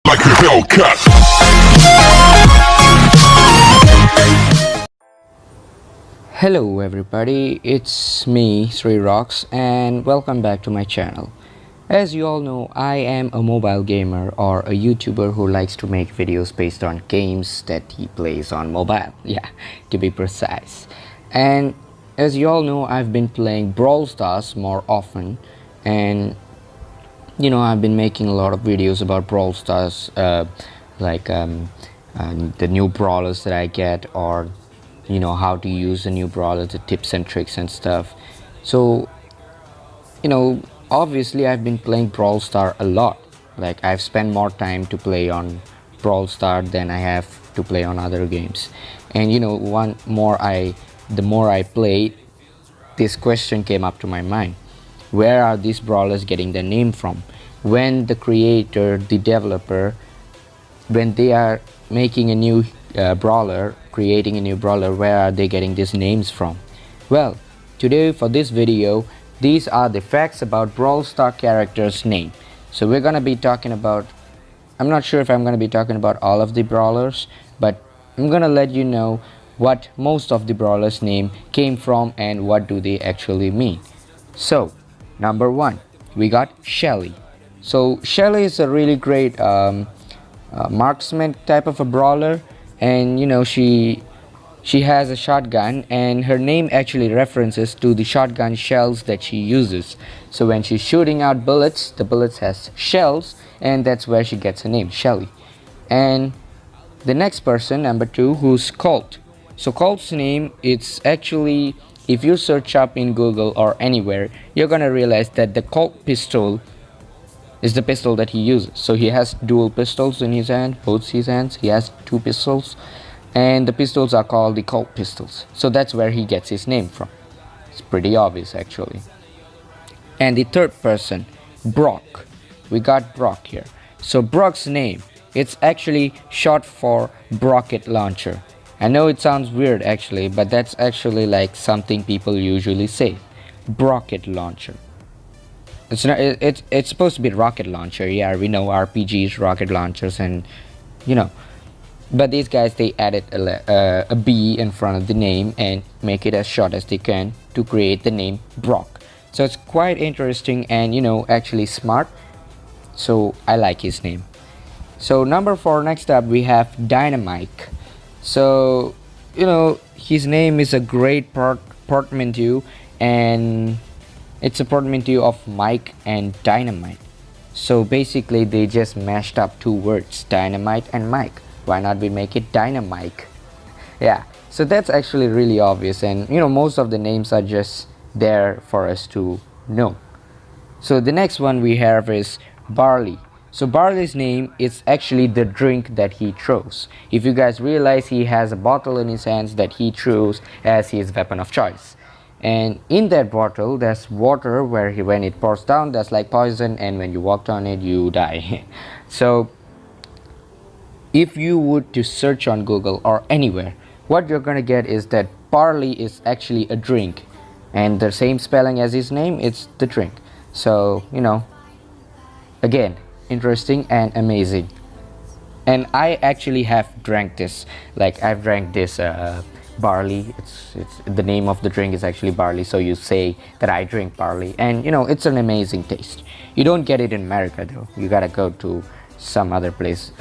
like a Hellcat. Hello everybody, it's me Sri Rocks and welcome back to my channel. As you all know, I am a mobile gamer or a YouTuber who likes to make videos based on games that he plays on mobile. Yeah, to be precise. And as you all know, I've been playing Brawl Stars more often, and I've been making a lot of videos about Brawl Stars, like the new brawlers that I get, or how to use the new brawlers, the tips and tricks and stuff. So obviously I've been playing Brawl Star a lot. Like, I've spent more time to play on Brawl Star than I have to play on other games. And the more I played, this question came up to my mind: where are these brawlers getting their name from? When the creator, the developer, when they are making a new brawler, creating a new brawler, where are they getting these names from? Well, today for this video, these are the facts about Brawl Star characters' name. So we're gonna be talking about, I'm not sure if I'm gonna be talking about all of the brawlers, but I'm gonna let you know what most of the brawlers' name came from and what do they actually mean. So number one, we got Shelly. So Shelly is a really great marksman type of a brawler, and she has a shotgun, and her name actually references to the shotgun shells that she uses. So when she's shooting out bullets, the bullets has shells, and that's where she gets her name, Shelly. And the next person, number two, who's Colt. So Colt's name, it's actually, if you search up in Google or anywhere, you're gonna realize that the Colt pistol is the pistol that he uses. So he has dual pistols in his hand, both his hands. He has two pistols, and the pistols are called the Colt pistols. So that's where he gets his name from. It's pretty obvious actually. And the third person, Brock. We got Brock here. So Brock's name, it's actually short for Rocket Launcher. I know it sounds weird actually, but that's actually like something people usually say. Rocket Launcher. It's not. It's supposed to be rocket launcher. Yeah, we know RPGs, rocket launchers, and But these guys, they added a B in front of the name and make it as short as they can to create the name Brock. So it's quite interesting and actually smart. So I like his name. So number four, next up we have Dynamite. So his name is a great portmanteau, and it's a portmanteau of Mike and Dynamite. So basically they just mashed up two words, Dynamite and Mike. Why not we make it Dynamite? Yeah, so that's actually really obvious, and most of the names are just there for us to know. So the next one we have is Barley. So Barley's name is actually the drink that he throws. If you guys realize, he has a bottle in his hands that he throws as his weapon of choice. And in that bottle there's water where when it pours down, that's like poison, and when you walk on it you die. So if you would to search on Google or anywhere, what you're gonna get is that barley is actually a drink, and the same spelling as his name, it's the drink. So again, interesting and amazing. And I actually have drank this. Like, I've drank this barley. It's the name of the drink is actually barley, so you say that I drink barley, and it's an amazing taste. You don't get it in America though. You gotta go to some other place.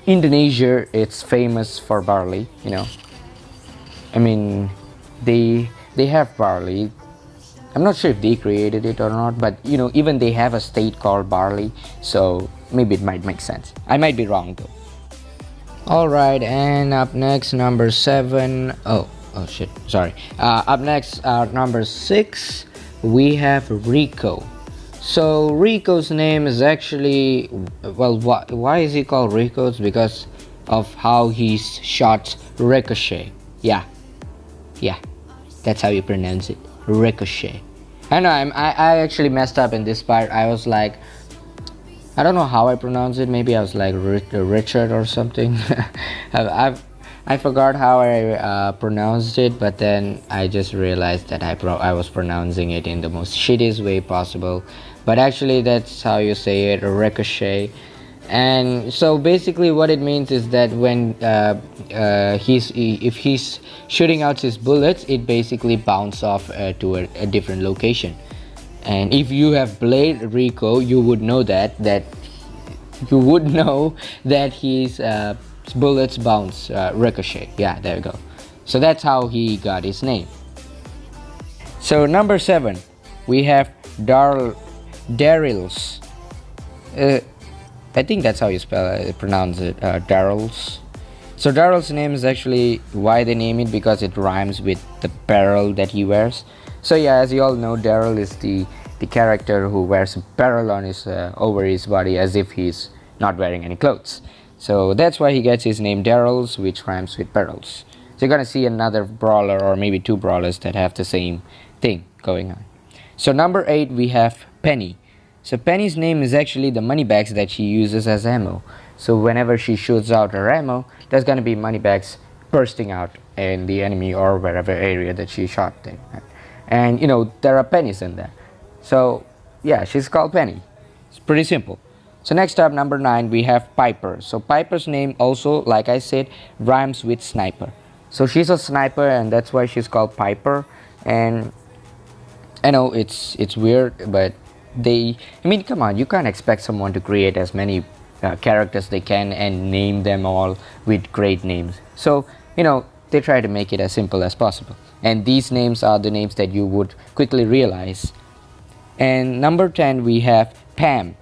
Indonesia, it's famous for barley. I mean, they have barley. I'm not sure if they created it or not, but even they have a state called Barley, so maybe it might make sense. I might be wrong though. Alright, and up next, number 7. Oh shit, sorry. Up next, number 6, we have Rico. So Rico's name is actually, well, why is he called Rico? It's because of how he shot Ricochet. Yeah, that's how you pronounce it, Ricochet. I know I actually messed up in this part. I was like, I don't know how I pronounce it. Maybe I was like Richard or something. I forgot how I pronounced it, but then I just realized that I was pronouncing it in the most shittiest way possible. But actually that's how you say it, Ricochet. And so basically what it means is that when if he's shooting out his bullets, it basically bounce off to a different location. And if you have played Rico, you would know that you would know that his bullets bounce, ricochet. Yeah, there you go. So that's how he got his name. So number 7, we have Daryl's. I think that's how you pronounce it, Daryl's. So Daryl's name is actually why they name it, because it rhymes with the barrel that he wears. So yeah, as you all know, Daryl is the character who wears a barrel on his over his body as if he's not wearing any clothes. So that's why he gets his name Daryl's, which rhymes with barrels. So you're gonna see another brawler or maybe 2 brawlers that have the same thing going on. So number 8, we have Penny. So Penny's name is actually the money bags that she uses as ammo. So whenever she shoots out her ammo, there's gonna be money bags bursting out in the enemy or wherever area that she shot in. And you know, there are pennies in there. So yeah, she's called Penny. It's pretty simple. So next up, number 9, we have Piper. So Piper's name also, like I said, rhymes with sniper. So she's a sniper and that's why she's called Piper. And I know it's weird, but I mean, come on, you can't expect someone to create as many characters they can and name them all with great names. So you know, they try to make it as simple as possible, and these names are the names that you would quickly realize. And number 10, we have Pam.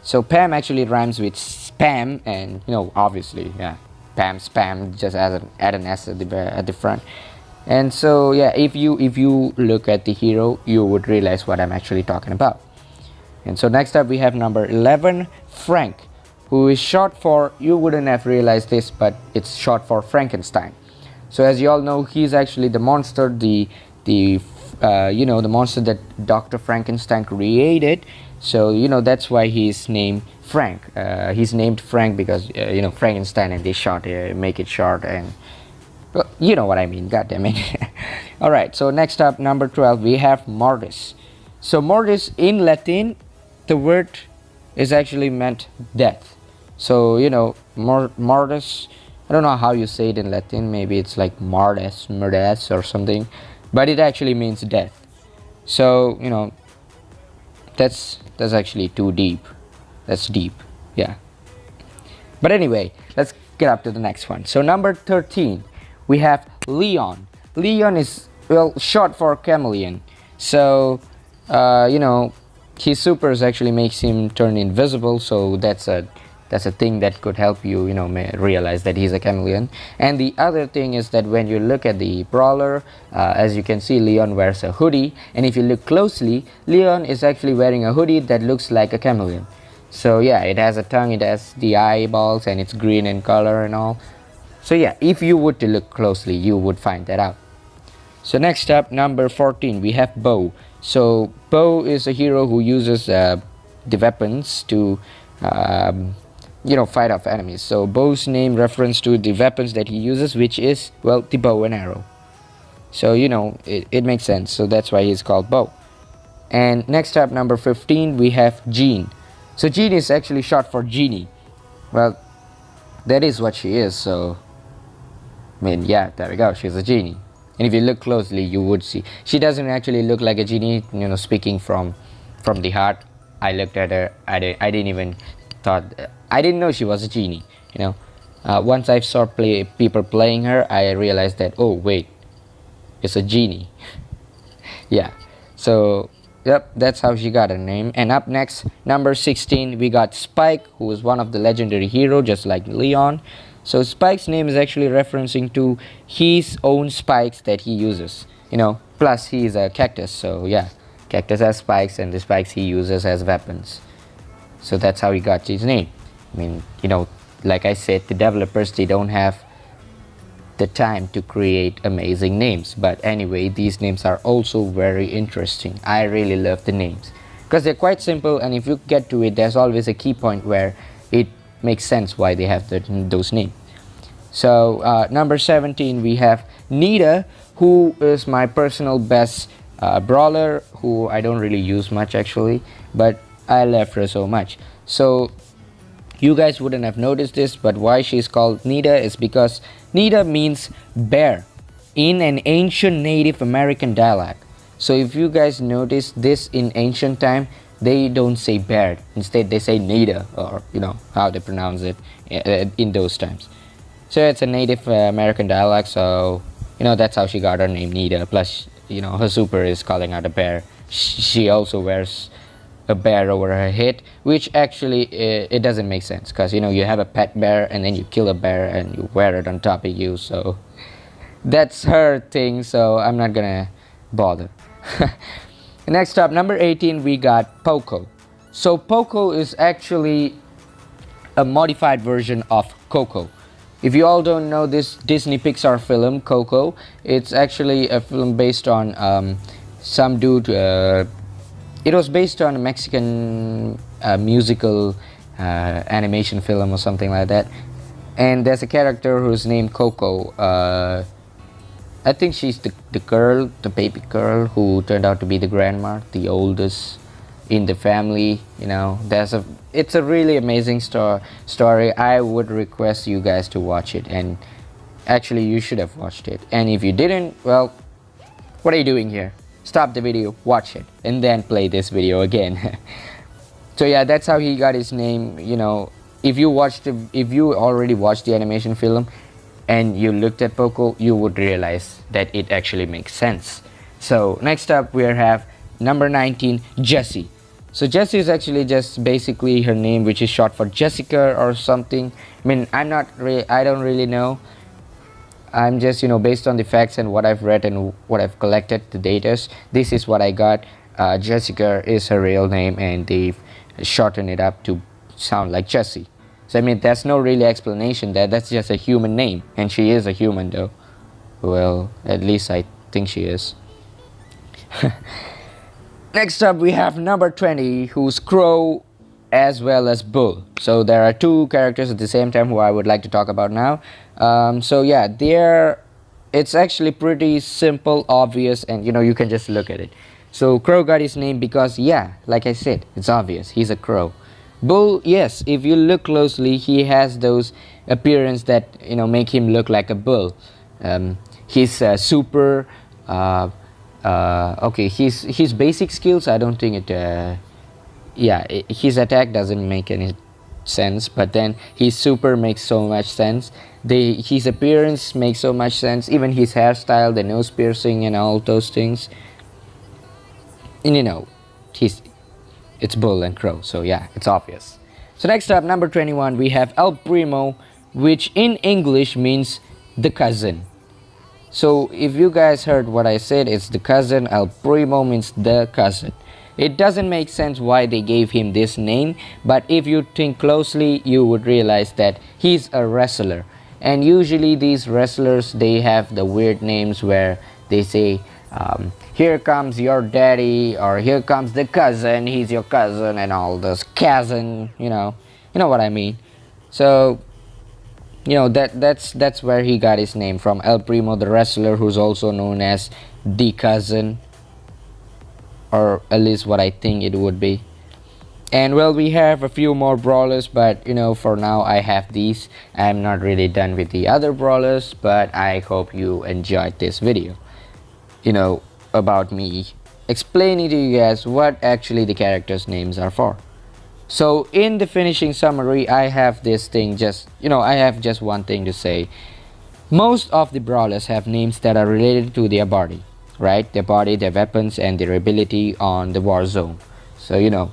So Pam actually rhymes with spam, and you know, obviously, yeah, Pam, spam, just add an S at the front. And so yeah, if you look at the hero, you would realize what I'm actually talking about. And so next up, we have number 11, Frank, who is short for, you wouldn't have realized this, but it's short for Frankenstein. So as you all know, he's actually the monster, the monster that Dr. Frankenstein created. So you know, that's why he's named Frank. He's named Frank because you know, Frankenstein, and they make it short, and well, you know what I mean, god damn it. All right, so next up, number 12, we have Mortis. So Mortis in Latin, the word is actually meant death. So you know, Mortis, I don't know how you say it in Latin, maybe it's like Mordes or something, but it actually means death. So you know, that's actually too deep. That's deep, yeah. But anyway, let's get up to the next one. So number 13, we have Leon. Leon is, well, short for chameleon. So you know, his supers actually makes him turn invisible, so that's a thing that could help you, you know, realize that he's a chameleon. And the other thing is that when you look at the brawler, as you can see, Leon wears a hoodie, and if you look closely, Leon is actually wearing a hoodie that looks like a chameleon. So yeah, it has a tongue, it has the eyeballs, and it's green in color and all. So yeah, if you were to look closely, you would find that out. So next up, number 14, we have Bo. So Bo is a hero who uses the weapons to you know, fight off enemies. So Bo's name reference to the weapons that he uses, which is, well, the bow and arrow. So you know, it makes sense, so that's why he's called Bo. And next up, number 15, we have Jean. So Jean is actually short for genie. Well, that is what she is. So I mean, yeah, there we go, she's a genie. And if you look closely, you would see she doesn't actually look like a genie, you know, speaking from the heart. I looked at her, I didn't even thought, I didn't know she was a genie, you know. Once I saw people playing her, I realized that, oh wait, it's a genie. Yeah, so yep, that's how she got her name. And up next, number 16, we got Spike, who is one of the legendary hero, just like Leon. So Spike's name is actually referencing to his own spikes that he uses, you know, plus he is a cactus, so yeah, cactus has spikes, and the spikes he uses as weapons. So that's how he got his name. I mean, you know, like I said, the developers, they don't have the time to create amazing names, but anyway, these names are also very interesting. I really love the names because they're quite simple, and if you get to it, there's always a key point where it makes sense why they have those names. So number 17, we have Nita, who is my personal best brawler, who I don't really use much actually, but I love her so much. So You guys wouldn't have noticed this, but why she's called Nita is because Nita means bear in an ancient Native American dialect. So if you guys notice this, in ancient time they don't say bear, instead they say Nita, or how they pronounce it in those times. So it's a Native American dialect, so that's how she got her name, Nita. Plus her super is calling out a bear. She also wears a bear over her head, which actually it doesn't make sense, because you have a pet bear and then you kill a bear and you wear it on top of you. So that's her thing, so I'm not gonna bother. Next up, number 18, we got Poco. So Poco is actually a modified version of Coco. If you all don't know this Disney Pixar film Coco, it's actually a film based on some dude. It was based on a Mexican musical animation film or something like that. And there's a character who's named Coco. I think she's the girl, the baby girl, who turned out to be the grandma, the oldest in the family. It's a really amazing story. I would request you guys to watch it, and actually you should have watched it. And if you didn't, well, what are you doing here? Stop the video, watch it, and then play this video again. So yeah, that's how he got his name. If you already watched the animation film and you looked at Poco, you would realize that it actually makes sense. So next up we have number 19, Jessie. So Jessie is actually just basically her name, which is short for Jessica or something. I mean, I don't really know. I'm just based on the facts and what I've read and what I've collected, the data, this is what I got. Jessica is her real name, and they've shortened it up to sound like Jessie. So I mean, there's no really explanation there. That's just a human name, and she is a human though. Well, at least I think she is. Next up we have number 20, who's Crow as well as Bull. So there are two characters at the same time who I would like to talk about now. So yeah, it's actually pretty simple, obvious, and you can just look at it. So Crow got his name because, yeah, like I said, it's obvious, he's a crow. Bull, yes, if you look closely, he has those appearance that make him look like a bull. He's super okay, his basic skills, I don't think his attack doesn't make any sense, but then his super makes so much sense. His appearance makes so much sense, even his hairstyle, the nose piercing and all those things. And it's Bull and Crow, so yeah, it's obvious. So next up, number 21, we have El Primo, which in English means the cousin. So if you guys heard what I said, it's the cousin. El Primo means the cousin. It doesn't make sense why they gave him this name, but if you think closely, you would realize that he's a wrestler. And usually these wrestlers, they have the weird names where they say, here comes your daddy, or here comes the cousin, he's your cousin, and all this cousin, you know what I mean. So that's where he got his name from, El Primo, the wrestler, who's also known as the cousin, or at least what I think it would be. And well, we have a few more brawlers, but for now I have these. I'm not really done with the other brawlers, but I hope you enjoyed this video about me explaining to you guys what actually the characters' names are for. So in the finishing summary, I have this thing, I have just one thing to say. Most of the brawlers have names that are related to their body, right? Their body, their weapons, and their ability on the war zone. So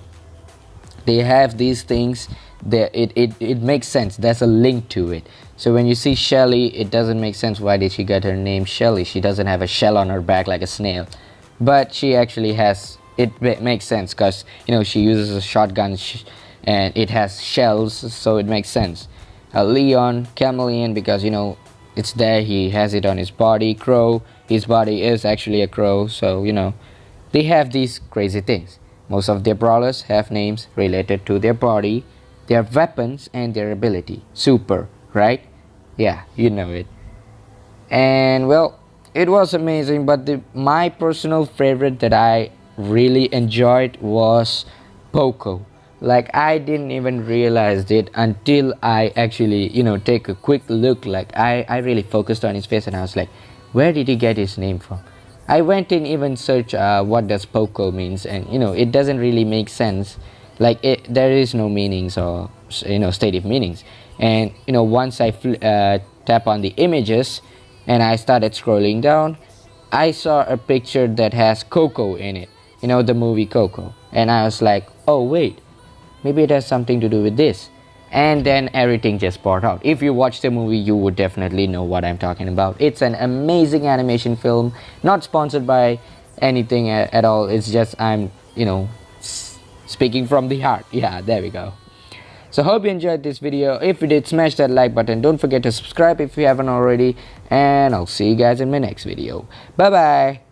they have these things. It makes sense. There's a link to it. So when you see Shelly, it doesn't make sense. Why did she get her name Shelly? She doesn't have a shell on her back like a snail, but she actually has. It makes sense because she uses a shotgun and it has shells, so it makes sense. Leon, chameleon, because it's there, he has it on his body. Crow, his body is actually a crow, so they have these crazy things. Most of their brawlers have names related to their body, their weapons, and their ability. Super, right? Yeah, you know it. And well, it was amazing, but my personal favorite that I really enjoyed was Poco. Like I didn't even realize it until I actually, take a quick look. Like I really focused on his face and I was like, where did he get his name from? I went in even search what does Poco means, and it doesn't really make sense. Like there is no meanings or stative meanings. And once I tap on the images and I started scrolling down, I saw a picture that has Coco in it. The movie Coco, and I was like, oh wait, maybe it has something to do with this. And then everything just poured out. If you watch the movie, you would definitely know what I'm talking about. It's an amazing animation film, not sponsored by anything at all. It's just I'm speaking from the heart. Yeah, there we go. So hope you enjoyed this video. If you did, smash that like button. Don't forget to subscribe if you haven't already, and I'll see you guys in my next video. Bye bye.